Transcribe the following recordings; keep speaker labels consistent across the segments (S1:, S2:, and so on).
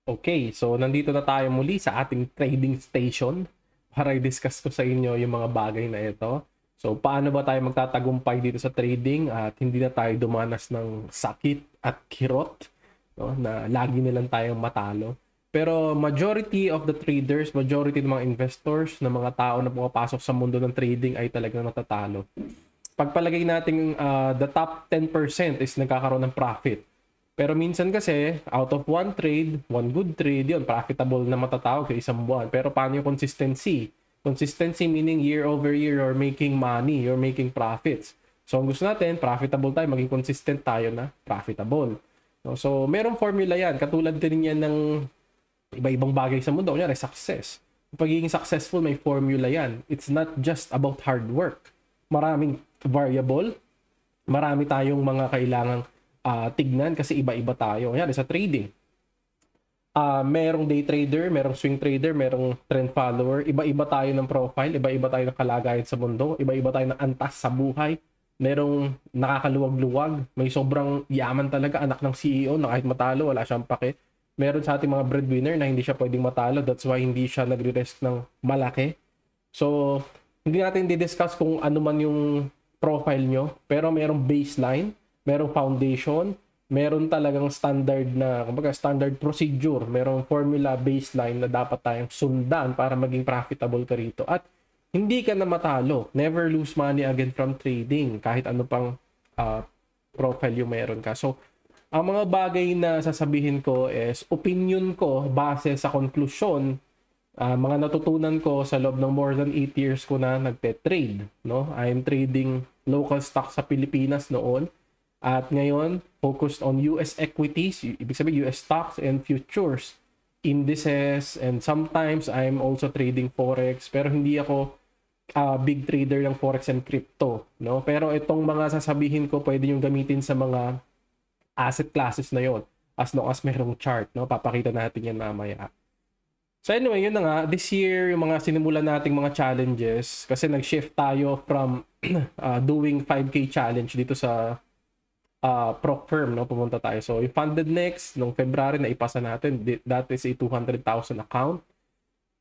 S1: Okay, so nandito na tayo muli sa ating trading station para i-discuss ko sa inyo yung mga bagay na ito. So, paano ba tayo magtatagumpay dito sa trading at hindi na tayo dumanas ng sakit at kirot, no, na lagi nilang tayong matalo. Pero majority of the traders, majority ng mga investors, ng mga tao na pumapasok sa mundo ng trading ay talagang natatalo. Pagpalagay natin the top 10% is nagkakaroon ng profit. Pero minsan kasi, out of one trade, one good trade, yun, profitable na matatawag sa isang buwan. Pero paano yung consistency? Consistency meaning year over year, you're making money, you're making profits. So, ang gusto natin, profitable tayo, maging consistent tayo na profitable. No? So, merong formula yan. Katulad din yan ng iba-ibang bagay sa mundo. Kunyari, success. Pagiging successful, may formula yan. It's not just about hard work. Maraming variable, marami tayong mga kailangang tignan kasi iba-iba tayo. Yan, sa trading. Merong day trader, merong swing trader, merong trend follower. Iba-iba tayo ng profile, iba-iba tayo ng kalagayan sa mundo, iba-iba tayo ng antas sa buhay. Merong nakakaluwag-luwag, may sobrang yaman talaga, anak ng CEO na kahit matalo, wala siyang pake. Meron sa ating mga breadwinner na hindi siya pwedeng matalo, that's why hindi siya nagre-risk ng malaki. So, hindi natin di-discuss kung ano man yung profile nyo, pero merong baseline, merong foundation, meron talagang standard na, kumbaga standard procedure, merong formula baseline na dapat tayong sundan para maging profitable ka rito. At hindi ka na matalo. Never lose money again from trading kahit ano pang profile yung meron ka. So, ang mga bagay na sasabihin ko is opinion ko base sa conclusion, mga natutunan ko sa loob ng more than 8 years ko na nagte-trade. No? I'm trading local stocks sa Pilipinas noon. At ngayon, focused on US equities, ibig sabihin US stocks and futures, indices, and sometimes I'm also trading forex. Pero hindi ako big trader ng forex and crypto, no? Pero itong mga sasabihin ko, pwede yung gamitin sa mga asset classes na yon as long as merong chart, no? Papakita natin yan mamaya. So anyway, yun na nga, this year, yung mga sinimulan nating mga challenges, kasi nag-shift tayo from doing 5K challenge dito sa prop firm, no? Pumunta tayo. So, yung funded next, nung February na ipasa natin, that is a 200,000 account.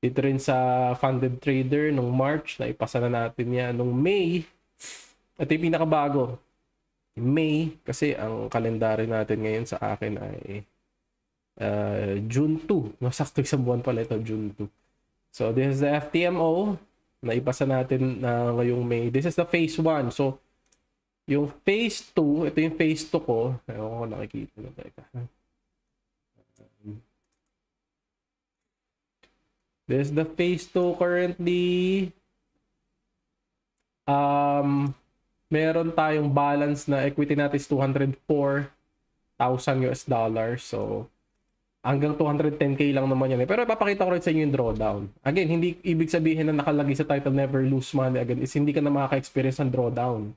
S1: Dito rin sa funded trader, nung March, na ipasa na natin yan. Nung May, ito yung pinakabago. May, kasi ang kalendary natin ngayon sa akin ay June 2. Nasakto isang buwan pala ito, June 2. So, this is the FTMO na ipasa natin ngayong May. This is the phase 1. So, yung phase 2, ito yung phase 2 ko. Ewan ko nakikita na tayo. This is the phase 2 currently. Meron tayong balance na equity natin is 204,000 US dollars. So, hanggang 210k lang naman yan. Pero ipapakita ko rin sa inyo yung drawdown. Again, hindi ibig sabihin na nakalagay sa title never lose money again is hindi ka na makaka-experience ng drawdown.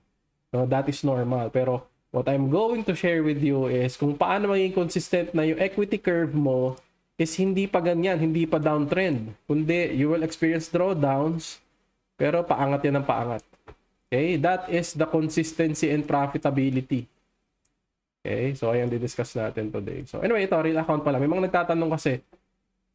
S1: No, that is normal. Pero what I'm going to share with you is kung paano maging consistent na yung equity curve mo is hindi pa ganyan, hindi pa downtrend. Kundi you will experience drawdowns, pero paangat yan ng paangat. Okay? That is the consistency and profitability. Okay? So, ayan, di-discuss natin today. So, anyway, ito, real account pala. May mga nagtatanong kasi,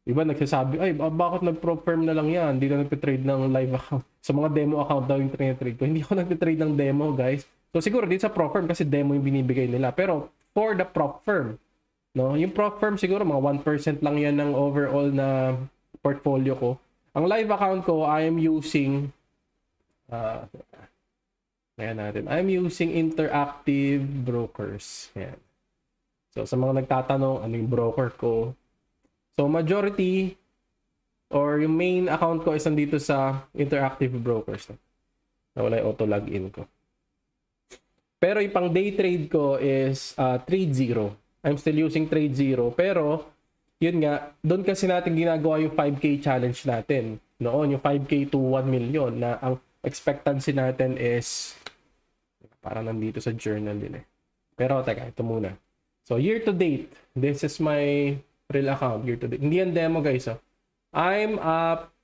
S1: iba nagsasabi, ay, bakit nag-pro-firm na lang yan? Hindi na nagtitrade ng live account. Sa mga demo account daw yung trade ko. Hindi ako nagtitrade ng demo, guys. So siguro dito sa pro-firm kasi demo yung binibigay nila. Pero for the pro-firm, no? Yung pro-firm siguro mga 1% lang yan ng overall na portfolio ko. Ang live account ko, I am using I'm using Interactive Brokers. Ayan. So sa mga nagtatanong, ano yung broker ko? So majority or yung main account ko is nandito sa Interactive Brokers. Wala yung auto login ko. Pero yung pang day trade ko is TradeZero. I'm still using TradeZero. Pero yun nga, doon kasi natin ginagawa yung 5K challenge natin. Noon, yung 5K to 1 million na ang expectancy natin is parang nandito sa journal din eh. Pero teka, ito muna. So year to date, this is my real account year to date. Hindi yan demo guys. I'm up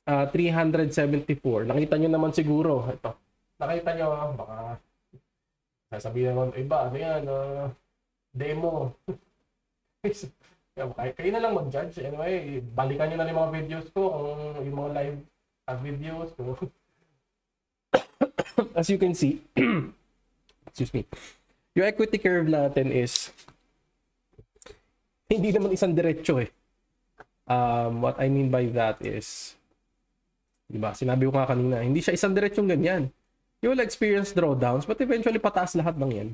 S1: 374. Nakita nyo naman siguro. Ito. Nakita nyo, baka sasabihin naman, iba, ano yan, demo. Kayo na lang mag-judge. Anyway, balikan nyo na yung mga videos ko, kung yung mga live videos ko. As you can see, excuse me, yung equity curve natin is hindi naman isang diretso eh. What I mean by that is, diba, sinabi ko nga kanina, hindi siya isang diretsong ganyan. You will experience drawdowns, but eventually pataas lahat ng yan.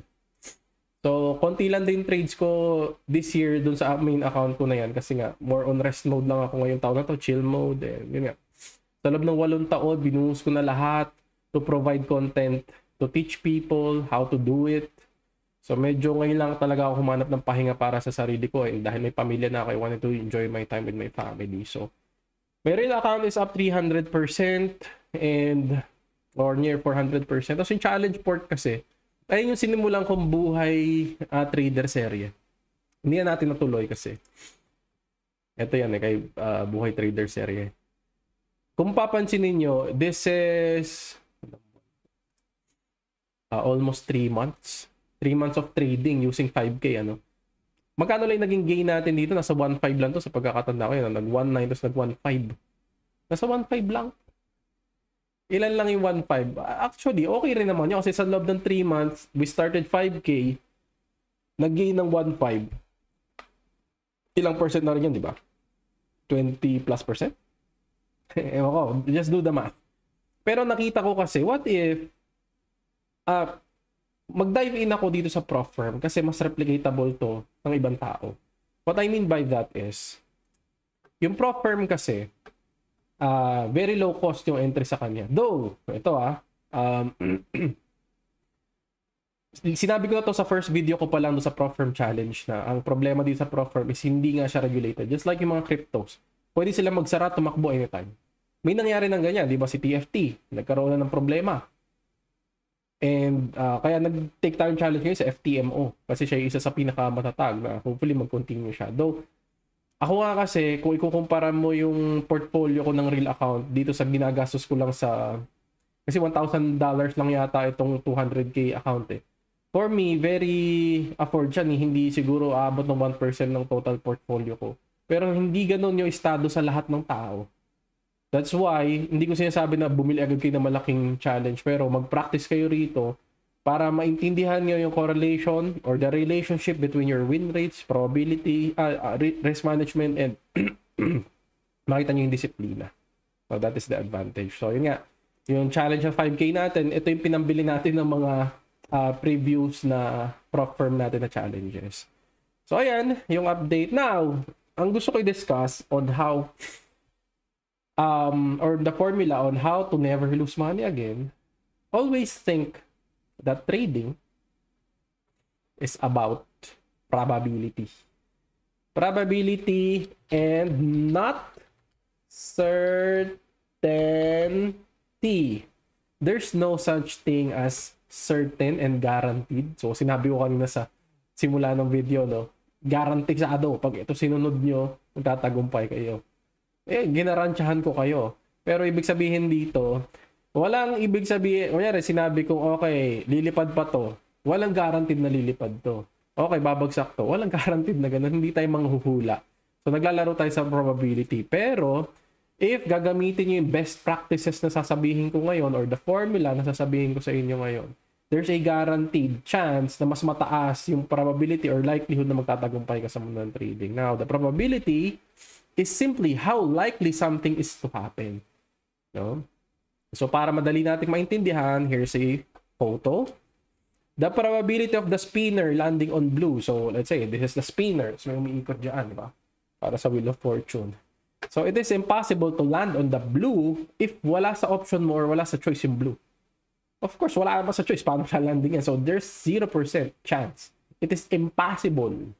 S1: So, konti lang din trades ko this year dun sa main account ko na yan kasi nga, more on rest mode lang ako ngayong taon na to, chill mode. Yun nga. Sa loob ng 8 taon, binuhos ko na lahat to provide content, to teach people how to do it. So, medyo ngayon lang talaga ako humanap ng pahinga para sa sarili ko. And dahil may pamilya na ako, I wanted to enjoy my time with my family. So, my real account is up 300% and or near 400%. Tapos yung challenge port kasi, ayun yung sinimulan kong buhay trader serye. Hindi na natin natuloy kasi. Ito yan kay buhay trader serye. Kung papansin niyo, this is almost 3 months. 3 months of trading using 5K. Magkano lang naging gain natin dito? Nasa 1.5 lang to sa pagkakatanda ko. Nag-1.9 tapos nag-1.5. Nasa 1.5 lang. Ilan lang yung 1.5? Actually, okay rin naman yun. Kasi sa loob ng 3 months, we started 5K, nag-gain ng 1.5. Ilang percent na rin yun, di ba? 20+%? Ewan ko, just do the math. Pero nakita ko kasi, what if mag-dive in ako dito sa prop firm kasi mas replicatable to ng ibang tao. What I mean by that is, yung prop firm kasi, very low cost yung entry sa kanya. Though, ito sinabi ko na to sa first video ko pa lang do sa prop firm challenge na ang problema dito sa prop firm is hindi nga siya regulated. Just like yung mga cryptos. Pwede sila magsara, tumakbo anytime. May nangyari ng ganyan, di ba? Si TFT, nagkaroon na ng problema. And kaya nag-take time challenge ngayon sa FTMO kasi siya yung isa sa pinakamatatag na hopefully mag-continue siya. Though, ako nga kasi, kung ikukumpara mo yung portfolio ko ng real account dito sa ginagastos ko lang sa... Kasi $1,000 lang yata itong 200k account eh. For me, very afford siya. Hindi siguro aabot ng 1% ng total portfolio ko. Pero hindi ganun yung estado sa lahat ng tao. That's why, hindi ko sinasabi na bumili agad kayo ng malaking challenge. Pero mag-practice kayo rito para maintindihan nyo yung correlation or the relationship between your win rates, probability, risk management, and makita nyo yung disiplina. So that is the advantage. So yun nga, yung challenge ng 5K natin, ito yung pinambili natin ng mga previews na prop firm natin na challenges. So ayan, yung update. Now, ang gusto ko i-discuss on how or the formula on how to never lose money again. Always think that trading is about probability. Probability and not certainty. There's no such thing as certain and guaranteed. So, sinabi ko kanina sa simula ng video, no? Garantisado. Pag ito sinunod nyo, magtatagumpay kayo. Ginarantyahan ko kayo. Pero ibig sabihin dito, walang ibig sabihin, kunyari sinabi kong okay, lilipad pa to. Walang guaranteed na lilipad to. Okay, babagsak to. Walang guaranteed na ganun. Hindi tayo manghuhula. So naglalaro tayo sa probability. Pero if gagamitin niyo yung best practices na sasabihin ko ngayon or the formula na sasabihin ko sa inyo ngayon, there's a guaranteed chance na mas mataas yung probability or likelihood na magtatagumpay ka sa mundo ng trading. Now, the probability is simply how likely something is to happen. No? So para madali natin maintindihan, here's a photo. The probability of the spinner landing on blue. So let's say this is the spinner. So may umiikot dyan, di ba? Para sa Wheel of Fortune. So it is impossible to land on the blue if wala sa option mo or wala sa choice yung blue. Of course, wala naman sa choice. Paano siya landing yan? So there's 0% chance. It is impossible.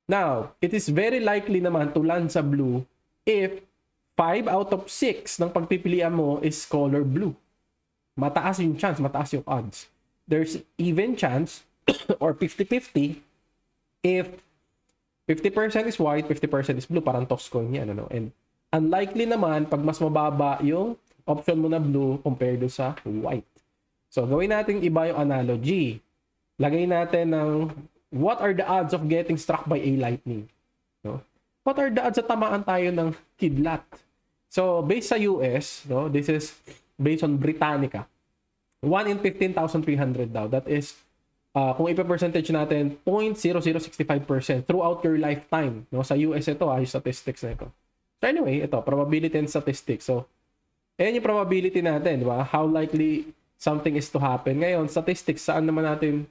S1: Now, it is very likely naman to land sa blue if 5 out of 6 ng pagpipilian mo is color blue. Mataas yung chance, mataas yung odds. There's even chance or 50-50 if 50% is white, 50% is blue. Parang toss coin yan. And unlikely naman pag mas mababa yung option mo na blue compared sa white. So, gawin natin iba yung analogy. Lagay natin ng what are the odds of getting struck by a lightning? No? what are the odds na tamaan tayo ng kidlat? So, based sa US, no, this is based on Britannica. 1 in 15,300 daw. That is, kung ipa-percentage natin, 0.0065% throughout your lifetime. No? Sa US ito, yung statistics na ito. So anyway, ito, probability and statistics. So, ayan yung probability natin, di ba? How likely something is to happen. Ngayon, statistics, saan naman natin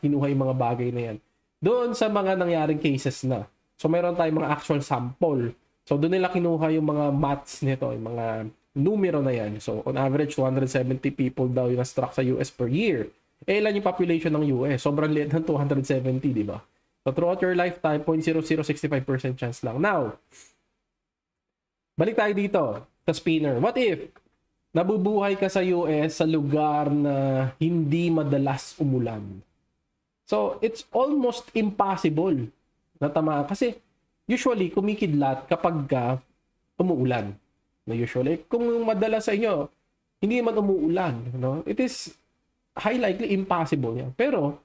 S1: kinuha yung mga bagay na yan? Doon sa mga nangyaring cases na. So, meron tayong mga actual sample. So, doon nila kinuha yung mga maths nito, yung mga numero na yan. So, on average, 270 people daw yung na-struck sa US per year. Eh, ilan yung population ng US? Sobrang liit ng 270, di ba? So, throughout your lifetime, 0.0065% chance lang. Now, balik tayo dito sa spinner. What if nabubuhay ka sa US sa lugar na hindi madalas umulan? So, it's almost impossible na tamaan. Kasi, usually, kumikidlat kapag umuulan. Na usually, kung madalas sa inyo, hindi man umuulan. No? It is high likely impossible yan. Pero,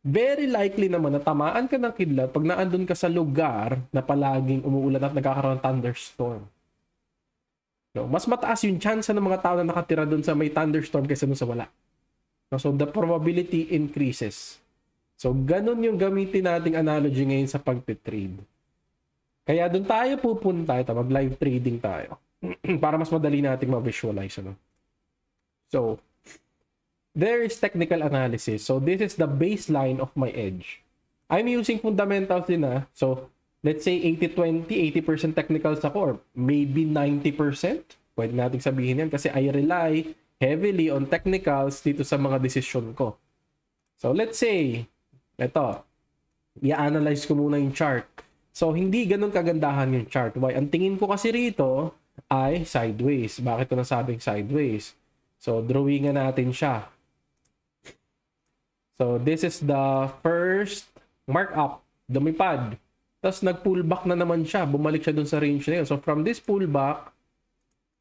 S1: very likely naman na tamaan ka ng kidlat pag naandun ka sa lugar na palaging umuulan at nagkakaroon ng thunderstorm. No? Mas mataas yung chance ng mga tao na nakatira dun sa may thunderstorm kaysa dun sa wala. No? So, the probability increases. So, ganun yung gamitin nating analogy ngayon sa pagtitrade. Kaya doon tayo pupunta, ito, mag-live trading tayo. Para mas madali nating ma-visualize. Ano? So, there is technical analysis. So, this is the baseline of my edge. I'm using fundamentals din na. So, let's say 80-20, 80% technicals ako or maybe 90%. Pwede nating sabihin yan kasi I rely heavily on technicals dito sa mga decision ko. So, let's say, ito, i-analyze ko muna yung chart. So, hindi ganun kagandahan yung chart. Why? Ang tingin ko kasi rito ay sideways. Bakit ko nasabing sideways? So, drawingan natin siya. So, this is the first markup. Lumipad. Tapos, nag-pullback na naman siya. Bumalik siya dun sa range na yun. So, from this pullback,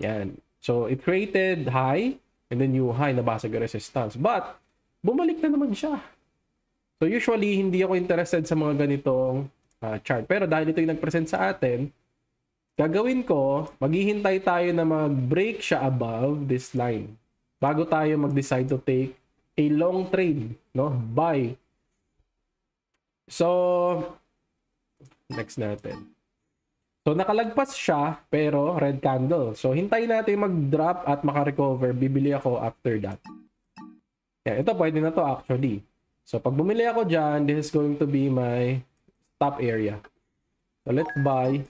S1: yan. So, it created high and then new high, nabasag yung resistance. But, bumalik na naman siya. So, usually, hindi ako interested sa mga ganitong chart. Pero dahil ito yung nag-present sa atin, gagawin ko, maghihintay tayo na mag-break siya above this line bago tayo mag-decide to take a long trade, no? Buy. So, next natin. So, nakalagpas siya, pero red candle. So, hintayin natin mag-drop at makarecover. Bibili ako after that. Yan, ito pwede na to actually. So, pag bumili ako dyan, this is going to be my top area. So, let's buy.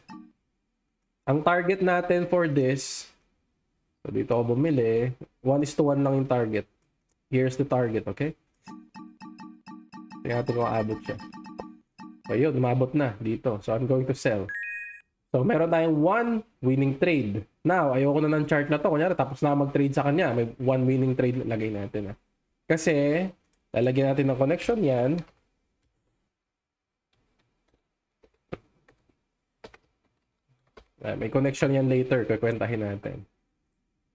S1: Ang target natin for this, so dito ako bumili, 1:1 lang yung target. Here's the target, okay? Tingnan natin kung aabot siya. So, yun, umabot na dito. So, I'm going to sell. So, meron tayong 1 winning trade. Now, ayoko na ng chart na to. Kunyari, tapos na mag-trade sa kanya. May 1 winning trade lagay natin. Kasi, lalagyan natin ng connection yan. May connection yan later. Kukwentahin natin.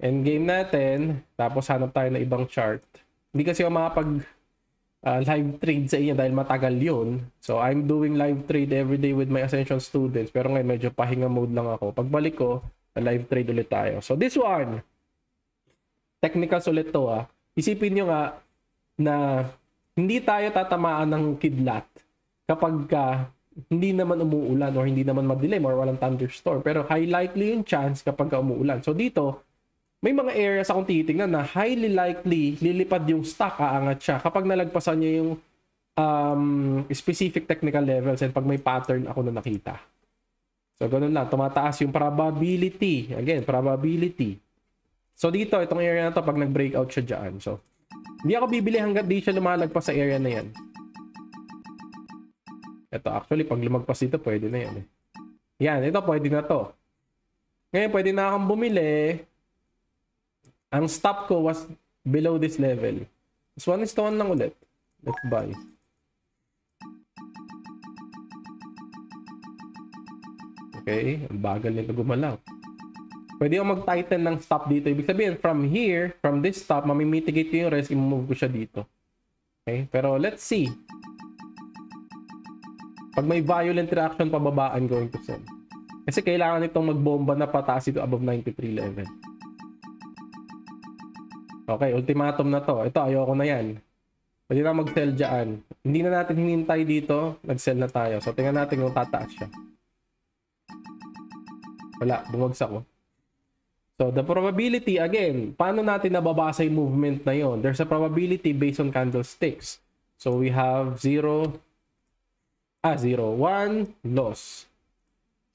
S1: Endgame natin. Tapos hanap tayo ng ibang chart. Hindi kasi ako makapag live trade sa inyo dahil matagal yun. So, I'm doing live trade every day with my Ascension students. Pero ngayon, medyo pahinga mode lang ako. Pagbalik ko, live trade ulit tayo. So, this one. Technicals ulit to Isipin nyo nga na hindi tayo tatamaan ng kidlat kapag hindi naman umuulan or hindi naman madilim or walang thunderstorm. Pero high likely yung chance kapag umuulan. So dito, may mga areas akong titignan na highly likely lilipad yung stock, aangat siya kapag nalagpasan niya yung specific technical levels and pag may pattern ako na nakita. So ganun lang, tumataas yung probability. Again, probability. So dito, itong area na to pag nag-breakout siya dyan. So, hindi ako bibili hanggat di siya lumalagpas sa area na yan. Ito, actually, pag lumagpas dito, pwede na yan. Yan, ito, pwede na to. Ngayon, pwede na akong bumili. Ang stop ko was below this level. So, 1:1 lang ulit. Let's buy. Okay, ang bagal nito gumalaw. Pwede ako mag-tighten ng stop dito. Ibig sabihin, from here, from this stop, mamimitigate ko yung risk, i-move ko siya dito. Okay? Pero let's see. Pag may violent reaction pababa, I'm going to sell. Kasi kailangan itong magbomba na pataas ito above 93 level. Okay, ultimatum na to. Ito, ayoko na yan. Pwede na mag-sell dyan. Hindi na natin hinintay dito. Nag-sell na tayo. So, tingnan natin kung tataas siya. Wala, bumagsak ko. So, the probability, again, paano natin nababasa yung movement na yon? There's a probability based on candlesticks. So, we have 0, 1, loss.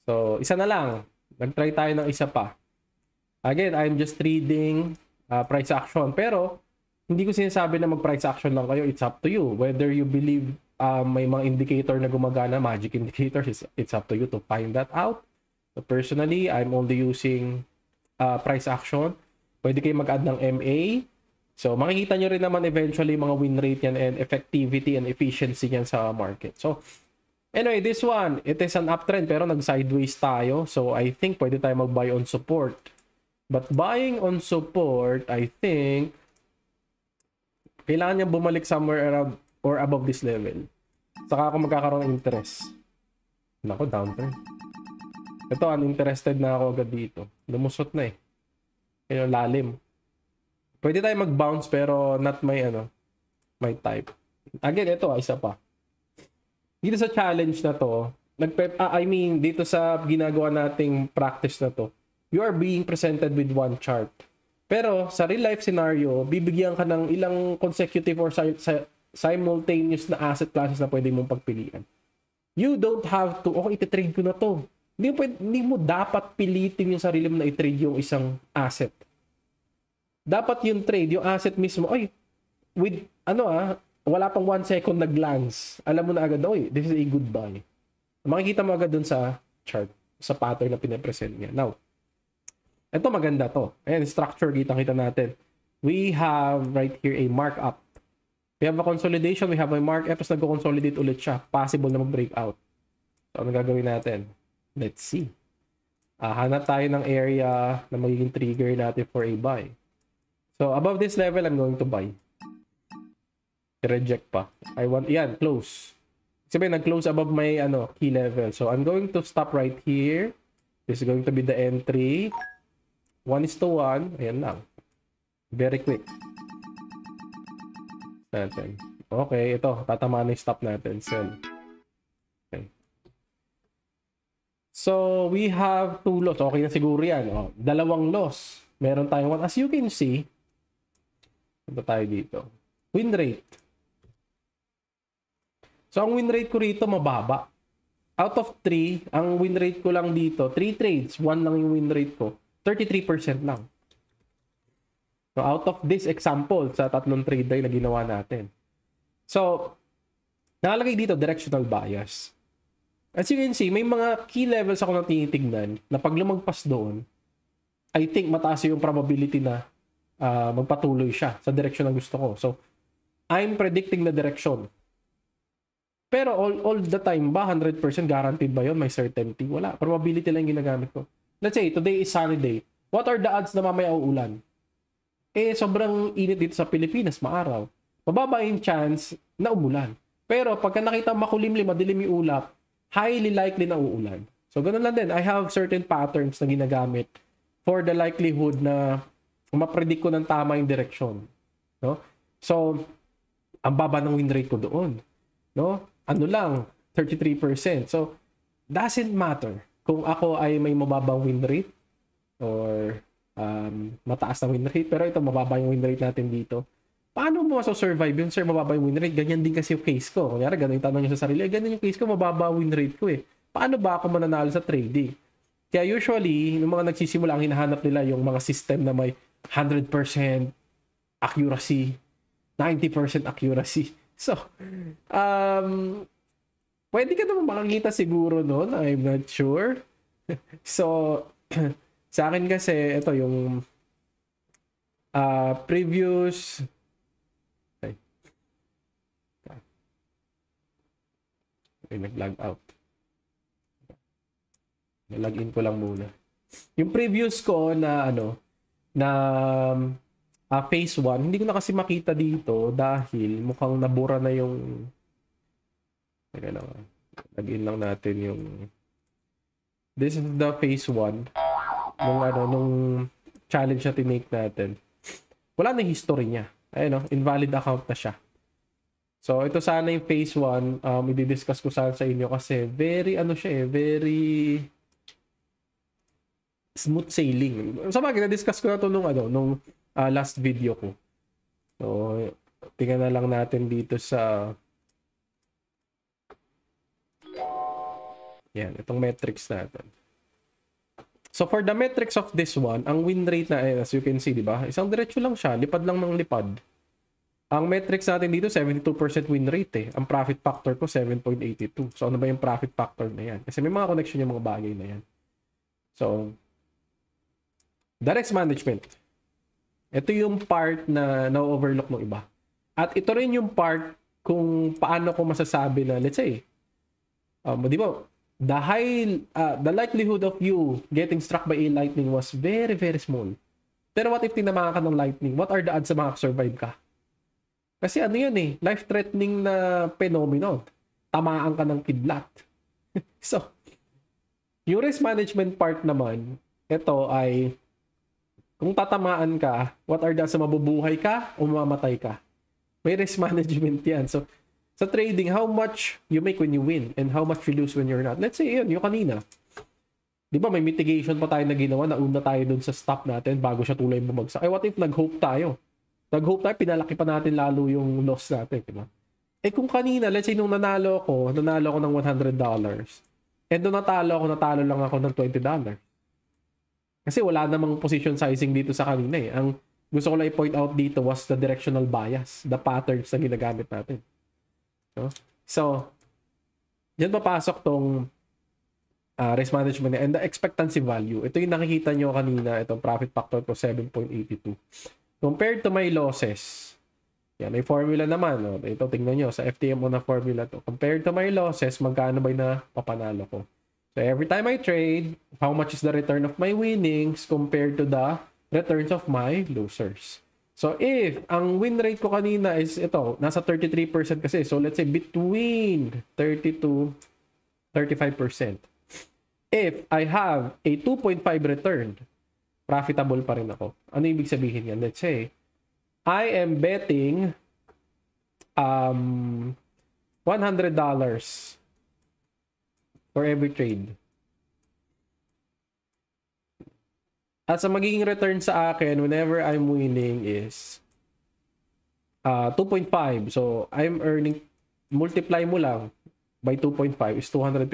S1: So, isa na lang. Nag-try tayo ng isa pa. Again, I'm just reading price action. Pero, hindi ko sinasabi na mag-price action lang kayo. It's up to you. Whether you believe may mga indicator na gumagana, magic indicators, it's up to you to find that out. So, personally, I'm only using price action. Pwede kayo mag-add ng MA. So, makikita nyo rin naman eventually mga win rate yan and effectivity and efficiency yan sa market. So, anyway, this one, it is an uptrend pero nag-sideways tayo. So, I think pwede tayo mag-buy on support. But buying on support, I think, kailangan niya bumalik somewhere around or above this level. Saka ako magkakaroon ng interest. Nako, downtrend. Ito, uninterested na ako agad dito. Lumusot na eh. Yung lalim. Pwede tayo mag-bounce pero not my type. Again, ito, isa pa. Dito sa challenge na to, dito sa ginagawa nating practice na to, you are being presented with one chart. Pero sa real life scenario, bibigyan ka ng ilang consecutive or simultaneous na asset classes na pwede mong pagpilian. You don't have to, okay, ititrade ko na to. Hindi mo dapat pilitin yung sarili mo na i-trade yung isang asset. Dapat yung trade, yung asset mismo, with, wala pang 1 second na glance. Alam mo na agad, this is a good buy. Makikita mo agad dun sa chart, sa pattern na pinapresent niya. Now, ito maganda to. Ayan, structure, kita natin. We have right here a markup. We have a consolidation, we have a markup, tapos nag-consolidate ulit siya. Possible na mag-breakout. So, ano gagawin natin? Let's see. Hanap tayo ng area na magiging trigger natin for a buy. So, above this level, I'm going to buy. Reject pa. Close. Sabihin, nag-close above my key level. So, I'm going to stop right here. This is going to be the entry. 1:1. Ayan lang. Very quick. Natin. Okay, ito. Tatamaan na yung stop natin. Sell. Okay. So, we have 2 loss. Okay na siguro yan. 2 loss. Meron tayong 1. As you can see, ito tayo dito. Win rate. So, ang win rate ko rito mababa. Out of 3, ang win rate ko lang dito, 3 trades, 1 lang yung win rate ko. 33% lang. So, out of this example, sa 3 trade na ginawa natin. So, nakalagay dito, directional bias. As you can see, may mga key levels ako na tinitignan na pag lumagpas doon, I think mataas yung probability na magpatuloy siya sa direction na gusto ko. So, I'm predicting the direction. Pero all the time ba, 100% guaranteed ba yun? May certainty? Wala. Probability lang yung ginagamit ko. Let's say, today is sunny day. What are the odds na mamaya uulan? Sobrang init dito sa Pilipinas, maaraw. Mababa yung chance na umulan. Pero pagka nakita makulimlim, madilim yung ulap, highly likely na uulan. So, ganun lang din. I have certain patterns na ginagamit for the likelihood na ma-predict ko ng tama yung direction. No? So, ang baba ng win rate ko doon. No? 33%. So, doesn't matter kung ako ay may mababang win rate or mataas na win rate. Pero ito, mababa yung win rate natin dito. Paano mo maso-survive yun, sir? Mababa yung win rate. Ganyan din kasi yung case ko. Kunyari, ganun yung tanong nyo sa sarili. Ganyan yung case ko, mababa win rate ko eh. Paano ba ako mananalo sa trading? Kaya usually, yung mga nagsisimula, ang hinahanap nila yung mga system na may 100% accuracy, 90% accuracy. So, pwede ka naman makakita siguro noon. I'm not sure. So, sa akin kasi, ito yung previous... Okay, nag-log out. Nag-login ko lang muna. Yung previous ko na phase 1, hindi ko na kasi makita dito dahil mukhang nabura na yung Lagin lang natin yung this is the phase 1 nung challenge na tinake natin. Wala na yung history niya. Ayun, no? Invalid account na siya. So, ito sana yung phase 1. I-discuss ko sana sa inyo kasi very, very smooth sailing. Sa bagay, na-discuss ko na ito nung last video ko. So, tingnan na lang natin dito sa yan, itong metrics natin. So, for the metrics of this one, ang win rate na, as you can see, di ba? Isang diretso lang siya. Lipad lang ng lipad. Ang metrics natin dito, 72% win rate eh. Ang profit factor ko, 7.82. So, ano ba yung profit factor na yan? Kasi may mga connection yung mga bagay na yan. So, the risk management. Ito yung part na na-overlook ng iba. At ito rin yung part kung paano ko masasabi na, let's say, di ba, the likelihood of you getting struck by a lightning was very, very small. Pero what if tinamaan ka ng lightning? What are the odds na makakasurvive ka? Kasi ano yun eh, life-threatening na phenomenon. Tamaan ka ng kidlat. So, yung risk management part naman, ito ay, kung tatamaan ka, what are the odds na mabubuhay ka o mamamatay ka? May risk management yan. So, sa trading, how much you make when you win and how much you lose when you're not. Let's say, yun, yung kanina. Di ba, may mitigation pa tayo na ginawa, nauna tayo dun sa stop natin bago siya tulay bumagsak. Eh, what if nag-hope tayo? Nag-hope tayo, pinalaki pa natin lalo yung loss natin, di ba? Eh kung kanina, let's say nung nanalo ako ng $100. And nung natalo lang ako ng $20. Kasi wala namang position sizing dito sa kanina eh. Ang gusto ko lang i-point out dito was the directional bias, the patterns na ginagamit natin. So, yan papasok tong risk management and the expectancy value. Ito yung nakikita nyo kanina, itong profit factor ko 7.82. Compared to my losses, yan, may formula naman. No? Ito, tingnan nyo, sa FTMO na formula to. Compared to my losses, magkano ba na papanalo ko? So, every time I trade, how much is the return of my winnings compared to the returns of my losers? So, if ang win rate ko kanina is ito, nasa 33% kasi. So, let's say between 30 to 35%. If I have a 2.5 return, profitable pa rin ako. Ano ibig sabihin yan? Let's say, I am betting $100 for every trade. At sa magiging return sa akin whenever I'm winning is 2.5. So, I'm earning, multiply mo lang by 2.5 is $250.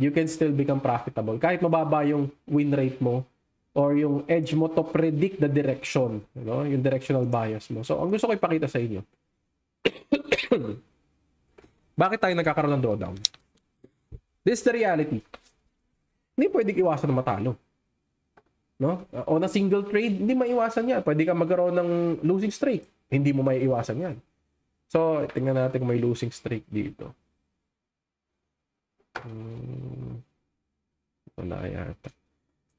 S1: You can still become profitable. Kahit mababa yung win rate mo or yung edge mo to predict the direction, you know, yung directional bias mo. So, ang gusto ko ipakita sa inyo, bakit tayo nagkakaroon ng drawdown? This is the reality. Hindi pwedeng iwasan na matalo. No? O na single trade, hindi maiwasan yan. Pwede ka magkaroon ng losing streak. Hindi mo maiiwasan yan. So, tingnan natin kung may losing streak dito. Wala yata.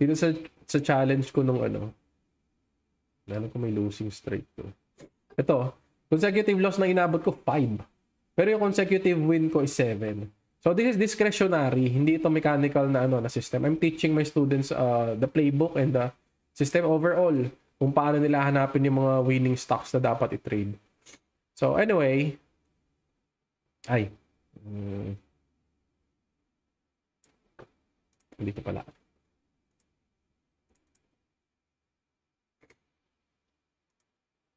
S1: Dito sa challenge ko nung ano, ko may losing streak to. Ito, consecutive loss na inabot ko 5. Pero yung consecutive win ko is 7. So this is discretionary, hindi ito mechanical na na system. I'm teaching my students the playbook and the system overall kung paano nila hanapin yung mga winning stocks na dapat i-trade. So anyway, hindi ko pala.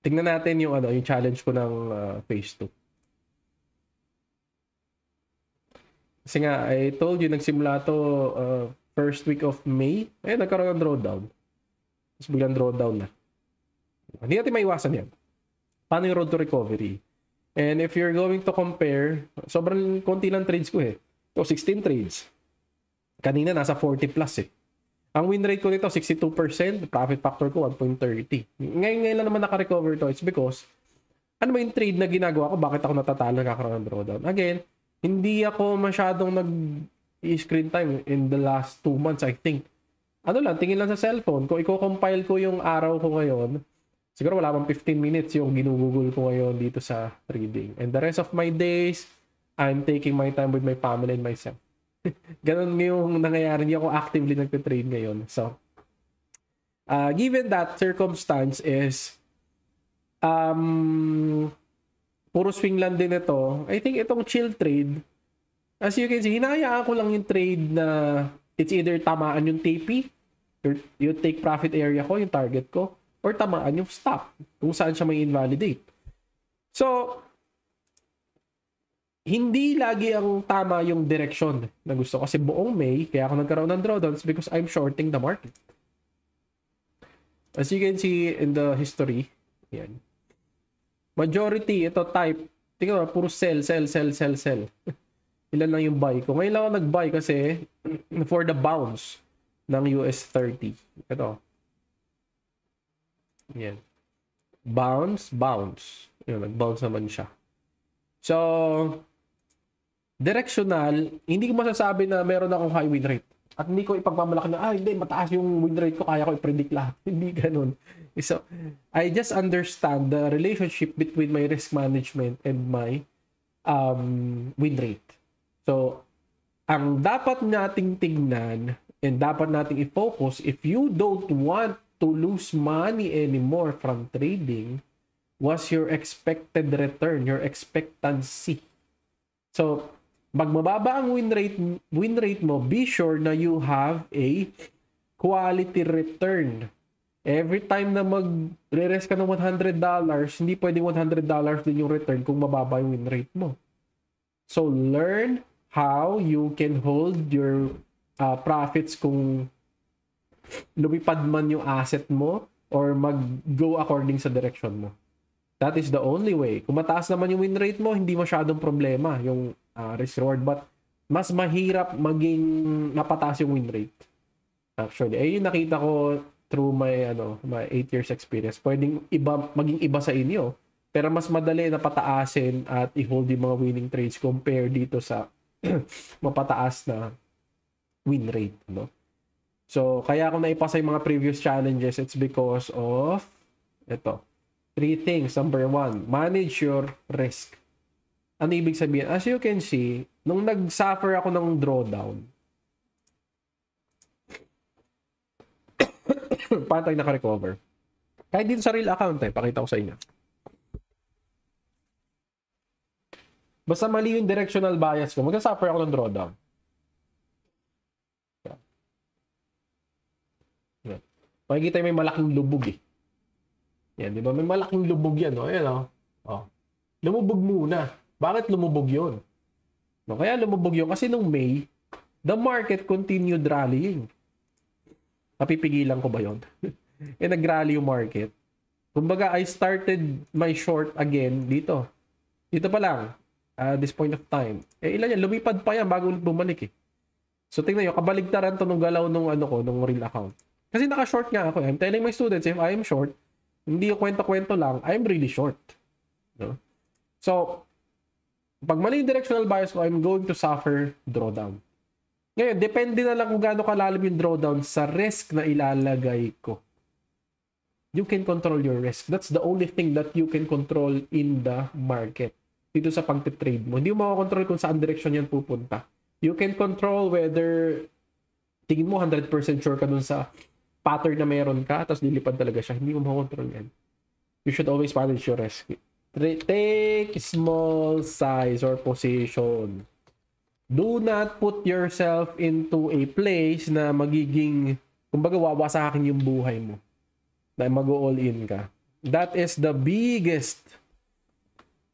S1: Tingnan natin yung yung challenge ko ng phase 2. Kasi nga, I told you, nagsimula to first week of May. Nagkaroon ng drawdown. Tapos biglang drawdown na. Hindi natin maiwasan yan. Paano yung road to recovery? And if you're going to compare, sobrang konti lang trades ko eh. So, 16 trades. Kanina, nasa 40 plus eh. Ang win rate ko nito, 62%. Profit factor ko, 1.30. Ngayon lang naman naka-recover to. It's because, ano ba yung trade na ginagawa ko? Bakit ako natatalo nakakaroon ng drawdown? Again, hindi ako masyadong nag-screen time in the last 2 months, I think. Ano lang, tingin lang sa cellphone. Kung i-compile ko yung araw ko ngayon, siguro wala pang 15 minutes yung ginugugol ko ngayon dito sa trading. And the rest of my days, I'm taking my time with my family and myself. Ganun yung nangyayari. Hindi ako actively nagpe-trade ngayon. So, given that circumstance is, puro swing lang din ito. I think itong chill trade, as you can see, hinahayaan ko lang yung trade na it's either tamaan yung TP, yung take profit area ko, yung target ko, or tamaan yung stop, kung saan siya may invalidate. So, hindi lagi ang tama yung direction na gusto. Kasi buong May, kaya ako nagkaroon ng drawdowns because I'm shorting the market. As you can see in the history, yan. Majority, ito type, tingnan mo, puro sell. Ilan lang yung buy ko. Ngayon lang ako nag-buy kasi for the bounce ng US 30. Ito. Yan. Bounce. Yun, nag-bounce naman siya. So, directional, hindi ko masasabi na meron akong high win rate. At hindi ko ipagmamalaki na, hindi, mataas yung win rate ko, kaya ko i-predict lahat. Hindi ganun. So, I just understand the relationship between my risk management and my win rate. So, ang dapat nating tignan and dapat nating i-focus, if you don't want to lose money anymore from trading, was your expected return, your expectancy. So, magmababa ang win rate mo, be sure na you have a quality return. Every time na mag-re-rest ka ng $100, hindi pwedeng $100 din yung return kung mababa yung win rate mo. So, learn how you can hold your profits kung lumipad man yung asset mo or mag-go according sa direction mo. That is the only way. Kung mataas naman yung win rate mo, hindi masyadong problema yung risk reward, but mas mahirap maging mapataas yung win rate. Actually, yung nakita ko through my 8 years experience. Pwedeng maging iba sa inyo, pero mas madali na pataasin at i-hold yung mga winning trades compare dito sa mapataas na win rate, no? So, kaya ako naipasa yung mga previous challenges, it's because of ito. 3 things. Number 1, manage your risk. Ano ibig sabihin? As you can see, nung nag-suffer ako ng drawdown, paano tayo naka-recover? Kahit dito sa real account, pakita ko sa inyo. Basta mali yung directional bias ko, mag-suffer ako ng drawdown. Yan. Makikita may malaking lubog eh. Yan, di ba? May malaking lubog yan. Ayan, oh. Lumubog muna. Bakit lumubog yun? No, kaya lumubog yun kasi nung May, the market continued rallying. Napipigilan ko ba yun? Nag-rally yung market. Kumbaga, I started my short again dito. Dito pa lang. This point of time. Ilan yan? Lumipad pa yan bago bumalik eh. So, tingnan nyo. Kabaligtaran to nung galaw nung nung real account. Kasi naka-short nga ako. I'm telling my students, if I am short, hindi yung kwento-kwento lang, I'm really short. No? So, pag mali yung directional bias ko, I'm going to suffer drawdown. Ngayon, depende na lang kung gaano kalalim yung drawdown sa risk na ilalagay ko. You can control your risk. That's the only thing that you can control in the market. Dito sa pag-trade mo. Hindi mo makakontrol kung saan direction yan pupunta. You can control whether tingin mo 100% sure ka dun sa pattern na meron ka, tapos lilipad talaga siya. Hindi mo makakontrol yan. You should always manage your risk. Take small size or position. Do not put yourself into a place na magiging, kumbaga wawasakin yung buhay mo. Na mag-all in ka. That is the biggest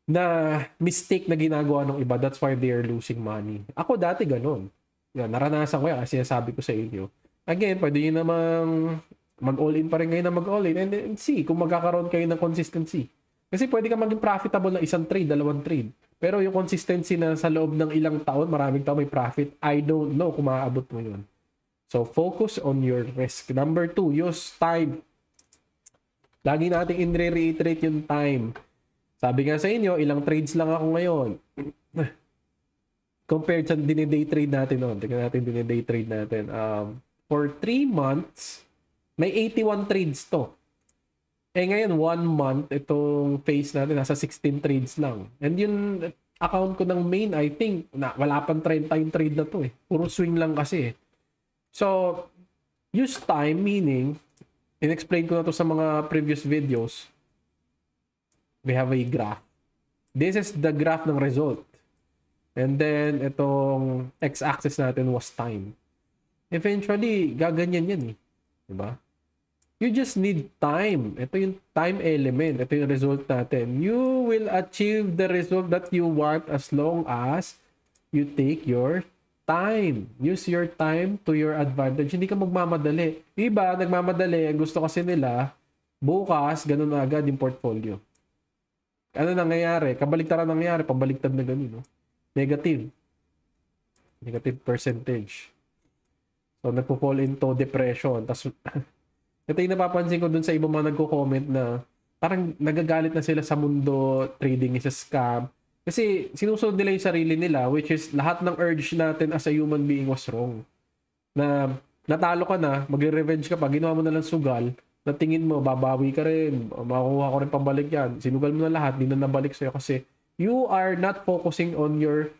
S1: na mistake na ginagawa ng iba. That's why they are losing money. Ako dati ganun. Yan, naranasan ko yan kasi sabi ko sa inyo. Again, pwede nyo namang mag-all in pa rin ngayon na mag-all in and see kung magkakaroon kayo ng consistency. Kasi pwede ka maging profitable na isang trade, dalawang trade. Pero yung consistency na sa loob ng ilang taon, maraming taon may profit, I don't know kung maaabot mo yun. So, focus on your risk. Number 2, use time. Lagi natin in-reiterate yung time. Sabi nga sa inyo, ilang trades lang ako ngayon. Compared sa dine-day trade natin noon. Tingnan natin dine-day trade natin. For 3 months, may 81 trades to. Ngayon, 1 month, itong phase natin, nasa 16 trades lang. And yun, account ko ng main, I think, na wala pang 30 yung trade na to eh. Puro swing lang kasi eh. So, use time, meaning, in-explain ko na to sa mga previous videos. We have a graph. This is the graph ng result. And then, itong x-axis natin was time. Eventually, gaganyan yan eh. Diba? You just need time. Ito yung time element. Ito yung result natin. You will achieve the result that you want as long as you take your time. Use your time to your advantage. Hindi ka magmamadali. Iba, nagmamadali. Ang gusto kasi nila, bukas, ganun na agad yung portfolio. Ano nangyayari? Kabaligtaran nangyayari. Pabaliktad na ganun, no? Negative percentage. So, nagpo-fall into depression. Tapos, ito yung napapansin ko dun sa ibang mga nagko-comment na parang nagagalit na sila sa mundo, trading is a scam. Kasi sinusunod nila yung sarili nila, which is lahat ng urge natin as a human being was wrong. Na natalo ka na, magre-revenge ka pa, ginawa mo na lang sugal, na tingin mo, babawi ka rin, makukuha ko rin pambalik yan. Sinugal mo na lahat, di na nabalik sa'yo kasi you are not focusing on your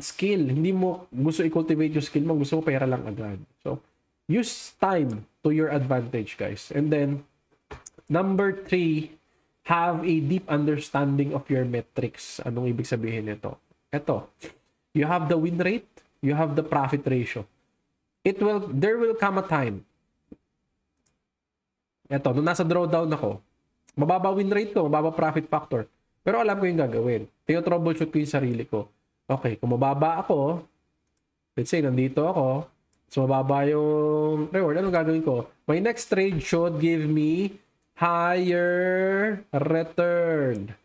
S1: skill. Hindi mo gusto i-cultivate yung skill mo, gusto mo pera lang agad. So, use time to your advantage, guys. And then, number 3, have a deep understanding of your metrics. Anong ibig sabihin nito? Ito. You have the win rate, you have the profit ratio. There will come a time. Ito, nung nasa drawdown ako, mababa win rate ko, mababa profit factor. Pero alam ko yung gagawin. Troubleshoot ko yung sarili ko. Okay, kung mababa ako, let's say, nandito ako, so mababa yung reward, anong gagawin ko? My next trade should give me higher return.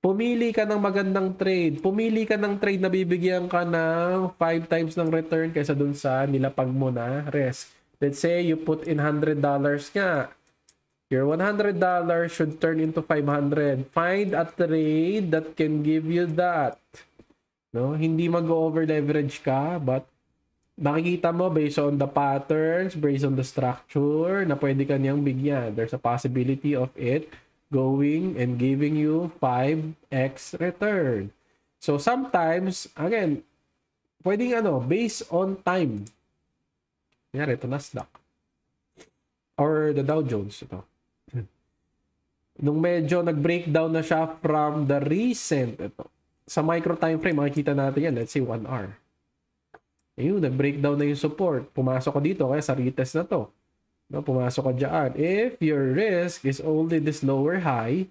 S1: Pumili ka ng magandang trade. Pumili ka ng trade na bibigyan ka ng 5 times ng return kaysa dun sa nilapag mo na risk. Let's say you put in $100 nga. Your $100 should turn into 500. Find a trade that can give you that. No, hindi mag-over leverage ka, but makikita mo based on the patterns, based on the structure na pwede ka niyang bigyan. There's a possibility of it going and giving you 5x return. So sometimes, again, pwedeng based on time. Kanyari, ito Nasdaq. Or the Dow Jones. Ito. Nung medyo nag-breakdown na siya from the recent, ito. Sa micro time frame, makikita natin yan. Let's say 1 hour. Ayun, nag-breakdown na yung support. Pumasok ko dito, kaya sa retest na to. No, pumasok ka dyan. If your risk is only this lower high,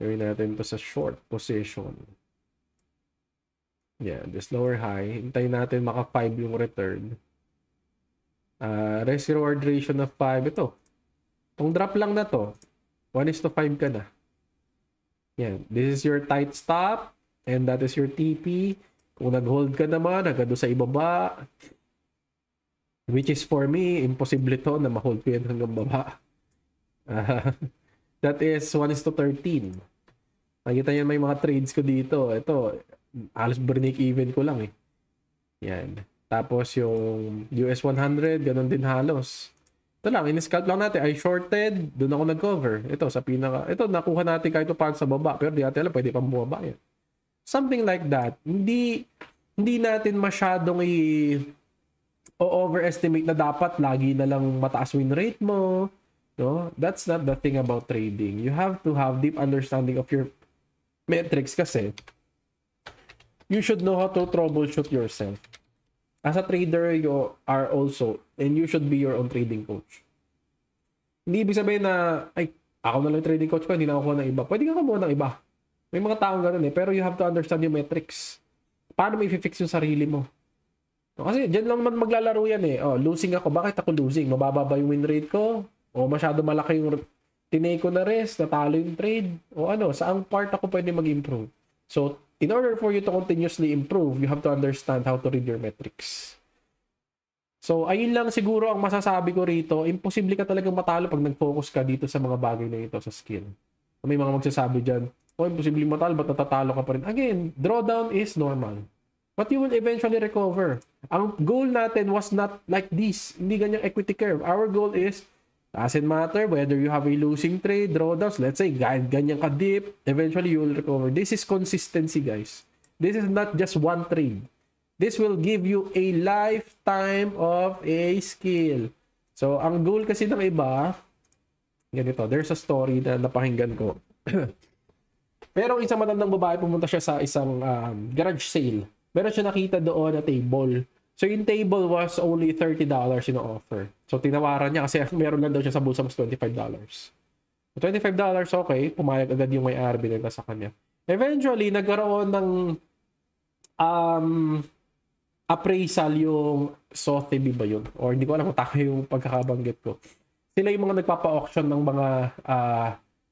S1: gawin natin to sa short position. Yeah, this lower high. Hintayin natin maka 5 yung return. Risk reward ratio na 5. Ito. Itong drop lang na to. 1:5 ka na. Yan. This is your tight stop. And that is your TP. Kung nag-hold ka naman, hanggang doon sa ibaba. Which is for me, imposible to na ma-hold ko yan hanggang baba. That is 1:13. Nakita niyo may mga trades ko dito. Ito, halos break even ko lang eh. Yan. Tapos yung US 100, ganun din halos. Ito lang, in-scalp lang natin. I shorted, doon ako nag-cover. Ito, sa pinaka, ito, nakuha natin kahit pa sa baba. Pero di natin alam, pwede pa bumaba yan. Something like that. Hindi natin masyadong overestimate na dapat lagi na lang mataas win rate mo. No? That's not the thing about trading. You have to have deep understanding of your metrics kasi you should know how to troubleshoot yourself. As a trader, you are also, and you should be your own trading coach. Hindi ibig sabihin na, ay, ako na lang trading coach ko, hindi na ako ng iba. Pwede ka kumuha ng iba. May mga taong ganoon eh. Pero you have to understand yung metrics. Paano mo i-fix yung sarili mo? Kasi dyan lang naman maglalaro yan eh. Oh, losing ako. Bakit ako losing? Mababa ba yung win rate ko? O masyado malaki yung tinake ko na risk? Natalo yung trade? O ano? Saang part ako pwede mag-improve? So, in order for you to continuously improve, you have to understand how to read your metrics. So, ayun lang siguro ang masasabi ko rito. Imposible ka talagang matalo pag nag-focus ka dito sa mga bagay na ito sa skill. May mga magsasabi dyan, imposible matalo, ba't natatalo ka pa rin? Again, drawdown is normal. But you will eventually recover. Ang goal natin was not like this. Hindi ganyang equity curve. Our goal is Doesn't matter whether you have a losing trade, drawdowns, let's say, ganyan ka dip, eventually you will recover. This is consistency, guys. This is not just one trade. This will give you a lifetime of a skill. So, ang goal kasi ng iba, ganito, there's a story na napakinggan ko. Pero isang matandang babae, pumunta siya sa isang garage sale. Meron siya nakita doon na table. So, yung table was only $30 in offer. So, tinawaran niya kasi meron lang daw siya sa bulsa mas $25. So, $25, okay. Pumayag agad yung may-ari, binenta sa kanya. Eventually, nagkaroon ng appraisal yung Sotheby ba yun? Or hindi ko alam kung tama yung pagkakabanggit ko. Sila yung mga nagpapa-auction ng mga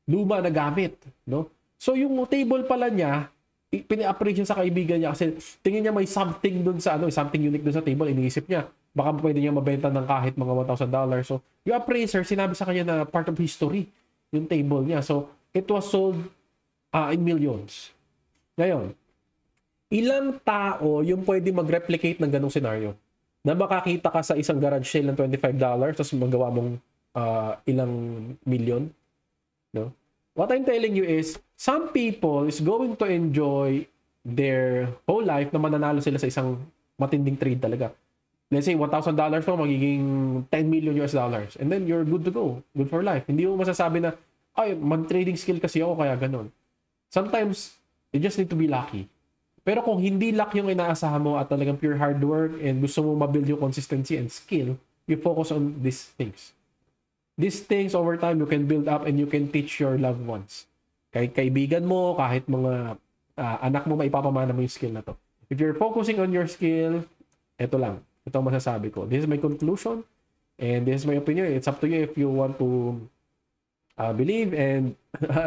S1: luma na gamit. No? So, yung table pala niya, pina-appraise niya sa kaibigan niya kasi tingin niya may something dun sa something unique dun sa table. Iniisip niya, baka pwede niya mabenta ng kahit mga $1,000. So, yung appraiser, sinabi sa kanya na part of history yung table niya. So, it was sold in millions. Ngayon, ilang tao yung pwede mag-replicate ng ganong scenario? Na makakita ka sa isang garage sale ng $25 tapos magawa mong ilang million? No? What I'm telling you is, some people is going to enjoy their whole life na mananalo sila sa isang matinding trade talaga. Let's say, $1,000 mo, magiging $10 million. And then, you're good to go. Good for life. Hindi mo masasabi na, ay, mag-trading skill kasi ako, kaya ganun. Sometimes, you just need to be lucky. Pero kung hindi luck yung inaasahan mo at talagang pure hard work and gusto mo mabuild yung consistency and skill, you focus on these things. These things over time you can build up and you can teach your loved ones. Kahit kaibigan mo, kahit mga anak mo, maipapamana mo yung skill na to. If you're focusing on your skill, ito lang. Ito ang masasabi ko. This is my conclusion and this is my opinion. It's up to you if you want to believe and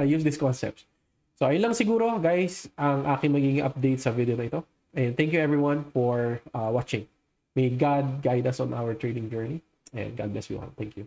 S1: use these concepts. So, ayun lang siguro, guys, ang aking magiging update sa video na ito. And thank you everyone for watching. May God guide us on our trading journey. And God bless you all. Thank you.